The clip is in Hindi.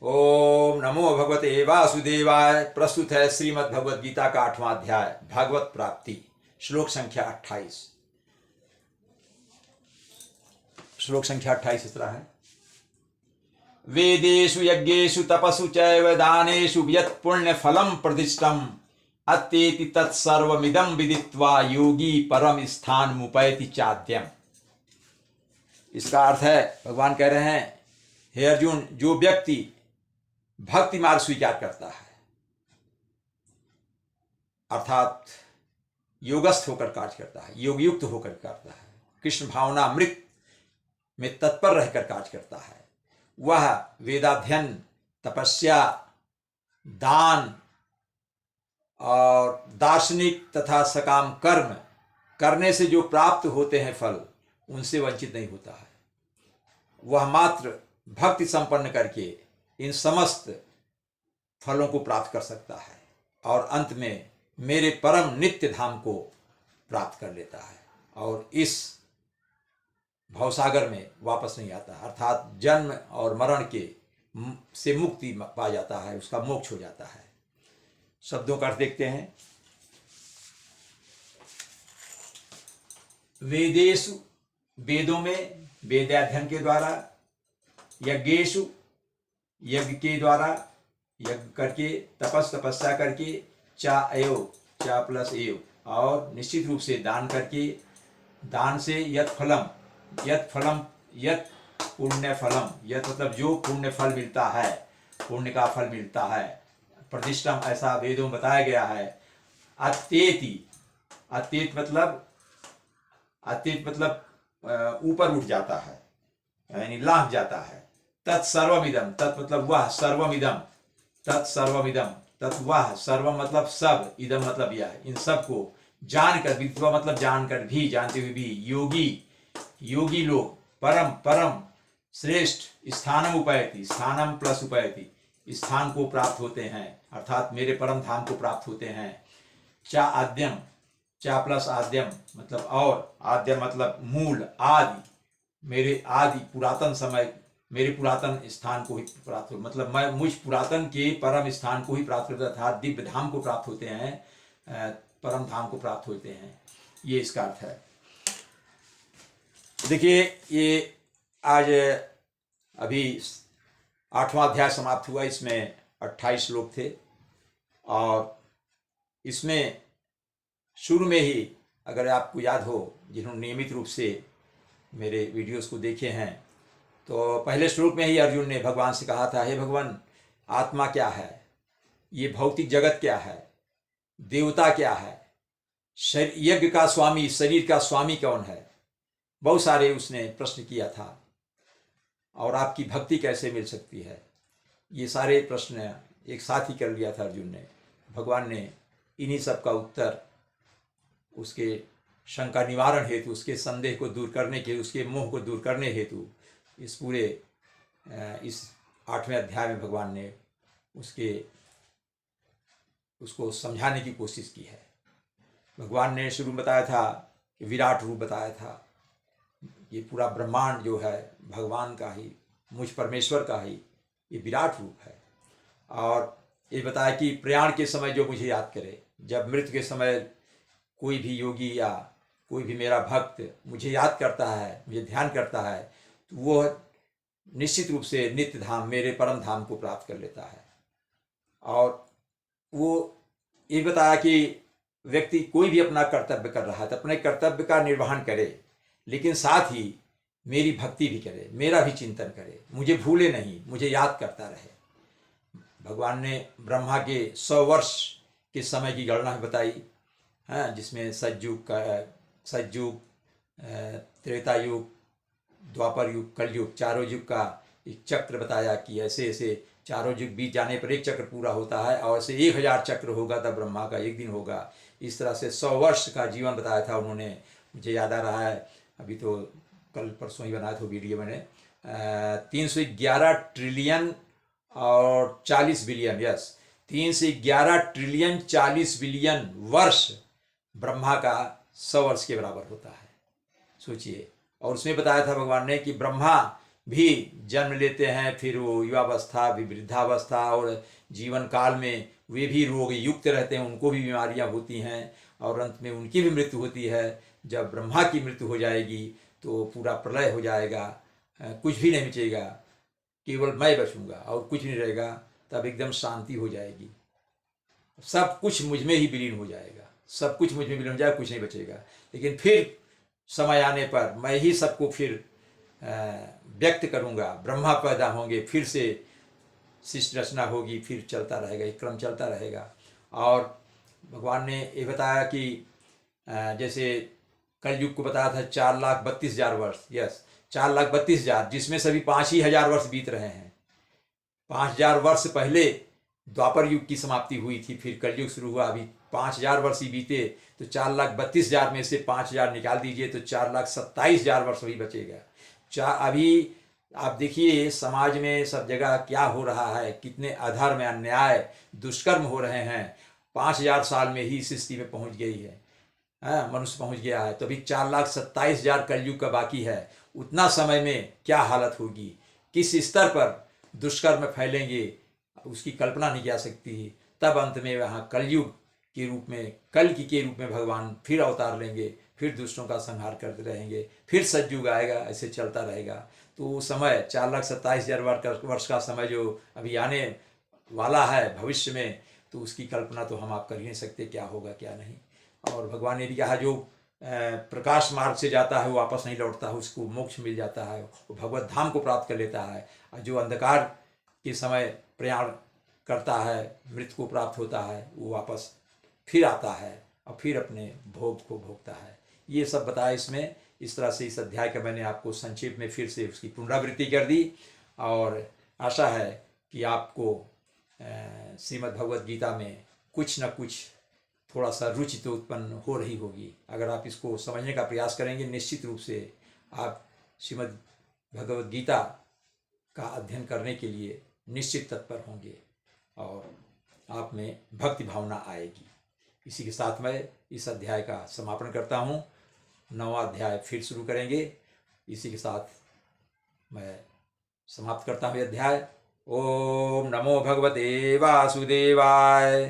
ओम नमो भगवते वासुदेवाय। प्रस्तुत है श्रीमद् भगवद गीता का 8वां अध्याय भागवत प्राप्ति, श्लोक संख्या 28। श्लोक संख्या 28 इस तरह है। वेदेषु यज्ञेषु तपसु चैव दानेषु यत् पुण्य फलम प्रतिष्ठम अत्येति तत्सर्वमिदं विदित्वा योगी परम स्थान मुपैति चाद्यम। इसका अर्थ है, भगवान कह रहे हैं, हे अर्जुन, जो व्यक्ति भक्ति मार्ग स्वीकार करता है अर्थात योगस्थ होकर कार्य करता है, योग युक्त होकर करता है, कृष्ण भावना अमृत में तत्पर रहकर कार्य करता है, वह वेदाध्ययन, तपस्या, दान और दार्शनिक तथा सकाम कर्म करने से जो प्राप्त होते हैं फल, उनसे वंचित नहीं होता है। वह मात्र भक्ति संपन्न करके इन समस्त फलों को प्राप्त कर सकता है और अंत में मेरे परम नित्य धाम को प्राप्त कर लेता है और इस भवसागर में वापस नहीं आता, अर्थात जन्म और मरण के से मुक्ति पा जाता है, उसका मोक्ष हो जाता है। शब्दों का अर्थ देखते हैं। वेदेषु, वेदों में, वेदाध्ययन के द्वारा, यज्ञेषु, यज्ञ के द्वारा, यज्ञ करके, तपस्या करके, चा प्लस एव, और निश्चित रूप से दान करके, दान से यत् पुण्य फलम, यत् मतलब जो पुण्य फल मिलता है, पुण्य का फल मिलता है, प्रतिष्ठम ऐसा वेदों में बताया गया है। अत्येत मतलब ऊपर उठ जाता है, यानी लांघ जाता है। तत्सर्वमिदम, तत् मतलब वह, सर्वमिदम, तत्सर्वमिदम, तत् वह, सर्व मतलब सब, इदम मतलब यह, इन सब को जानकर, विद्वा मतलब जानकर भी, जानते हुए भी, योगी लोग परम श्रेष्ठ स्थानम उपैति, स्थानम प्लस उपैति, स्थान को प्राप्त होते हैं, अर्थात मेरे परम धाम को प्राप्त होते हैं। चा आद्यम, चा प्लस आद्यम मतलब और, आद्यम मतलब मूल, आदि, मेरे आदि पुरातन समय, मेरे पुरातन स्थान को ही प्राप्त हो, मतलब मैं मुझ पुरातन के परम स्थान को ही प्राप्त करता था, दिव्य धाम को प्राप्त होते हैं, परम धाम को प्राप्त होते हैं, ये इसका अर्थ है। देखिए, ये आज अभी 8वां अध्याय समाप्त हुआ, इसमें 28 श्लोक थे और इसमें शुरू में ही, अगर आपको याद हो, जिन्होंने नियमित रूप से मेरे वीडियोस को देखे हैं, तो पहले श्लोक में ही अर्जुन ने भगवान से कहा था, हे भगवान, आत्मा क्या है, ये भौतिक जगत क्या है, देवता क्या है, यज्ञ का स्वामी, शरीर का स्वामी कौन है, बहुत सारे उसने प्रश्न किया था, और आपकी भक्ति कैसे मिल सकती है, ये सारे प्रश्न एक साथ ही कर लिया था अर्जुन ने। भगवान ने इन्हीं सब का उत्तर उसके शंका निवारण हेतु, उसके संदेह को दूर करने के, उसके मोह को दूर करने हेतु इस पूरे इस 8वें अध्याय में भगवान ने उसको समझाने की कोशिश की है। भगवान ने शुरू में बताया था कि विराट रूप बताया था, ये पूरा ब्रह्मांड जो है भगवान का ही, मुझ परमेश्वर का ही ये विराट रूप है। और ये बताया कि प्रयाण के समय जो मुझे याद करे, जब मृत्यु के समय कोई भी योगी या कोई भी मेरा भक्त मुझे याद करता है, मुझे ध्यान करता है, तो वो निश्चित रूप से नित्य धाम, मेरे परम धाम को प्राप्त कर लेता है। और वो ये बताया कि व्यक्ति कोई भी अपना कर्तव्य कर रहा है तो अपने कर्तव्य का निर्वहन करे, लेकिन साथ ही मेरी भक्ति भी करे, मेरा भी चिंतन करे, मुझे भूले नहीं, मुझे याद करता रहे। भगवान ने ब्रह्मा के 100 वर्ष के समय की गणना बताई, हाँ, जिसमें सतयुग, त्रेता युग, द्वापर युग, कलयुग, चारों युग का एक चक्र बताया कि ऐसे ऐसे चारों युग बीत जाने पर एक चक्र पूरा होता है, और ऐसे 1000 चक्र होगा तब ब्रह्मा का एक दिन होगा। इस तरह से 100 वर्ष का जीवन बताया था उन्होंने, मुझे याद आ रहा है, अभी तो कल परसों ही बनाया था वीडियो मैंने, 311 ट्रिलियन और 40 बिलियन, यस, 311 ट्रिलियन 40 बिलियन वर्ष ब्रह्मा का 100 वर्ष के बराबर होता है, सोचिए। और उसमें बताया था भगवान ने कि ब्रह्मा भी जन्म लेते हैं, फिर वो युवावस्था भी वृद्धावस्था और जीवन काल में वे भी रोग युक्त रहते हैं, उनको भी बीमारियां होती हैं और अंत में उनकी भी मृत्यु होती है। जब ब्रह्मा की मृत्यु हो जाएगी तो पूरा प्रलय हो जाएगा, कुछ भी नहीं बचेगा, केवल मैं बचूंगा और कुछ नहीं रहेगा। तब एकदम शांति हो जाएगी, सब कुछ मुझ में ही विलीन हो जाएगा, सब कुछ मुझ में विलीन हो जाएगा, कुछ नहीं बचेगा। लेकिन फिर समय आने पर मैं ही सबको फिर व्यक्त करूंगा, ब्रह्मा पैदा होंगे, फिर से सृष्टि रचना होगी, फिर चलता रहेगा, एक क्रम चलता रहेगा। और भगवान ने ये बताया कि जैसे कलयुग को बताया था 4,32,000 वर्ष, यस 4,32,000, जिसमें सभी 5,000 वर्ष बीत रहे हैं। 5,000 वर्ष पहले द्वापर युग की समाप्ति हुई थी, फिर कलयुग शुरू हुआ, अभी 5,000 वर्ष ही बीते, तो 4,32,000 में से 5,000 निकाल दीजिए तो 4,27,000 वर्ष वही बचेगा। अभी आप देखिए समाज में सब जगह क्या हो रहा है, कितने अधर्म अन्याय दुष्कर्म हो रहे हैं। 5,000 साल में ही इस स्थिति में पहुंच गई है, मनुष्य पहुंच गया है। तो अभी 4,27,000 कलयुग का बाकी है। उतना समय में क्या हालत होगी, किस स्तर पर दुष्कर्म फैलेंगे, उसकी कल्पना नहीं की जा सकती। तब अंत में वहाँ कलयुग के रूप में, कल की के रूप में भगवान फिर अवतार लेंगे, फिर दुष्टों का संहार करते रहेंगे, फिर सतयुग आएगा, ऐसे चलता रहेगा। तो समय 4,27,000 वर्ष का समय जो अभी आने वाला है भविष्य में, तो उसकी कल्पना तो हम आप कर ही नहीं सकते, क्या होगा क्या नहीं। और भगवान ने भी कहा जो प्रकाश मार्ग से जाता है वो वापस नहीं लौटता है, उसको मोक्ष मिल जाता है, वो भगवत धाम को प्राप्त कर लेता है। और जो अंधकार के समय प्रयाण करता है, मृत्यु को प्राप्त होता है, वो वापस फिर आता है और फिर अपने भोग को भोगता है। ये सब बताया इसमें। इस तरह से इस अध्याय का मैंने आपको संक्षेप में फिर से उसकी पुनरावृत्ति कर दी, और आशा है कि आपको श्रीमद् भगवद गीता में कुछ न कुछ थोड़ा सा रुचि तो उत्पन्न हो रही होगी। अगर आप इसको समझने का प्रयास करेंगे, निश्चित रूप से आप श्रीमद् भगवद गीता का अध्ययन करने के लिए निश्चित तत्पर होंगे और आप में भक्ति भावना आएगी। इसी के साथ मैं इस अध्याय का समापन करता हूँ। 9वां अध्याय फिर शुरू करेंगे। इसी के साथ मैं समाप्त करता हूँ अध्याय। ओम नमो भगवते वासुदेवाय।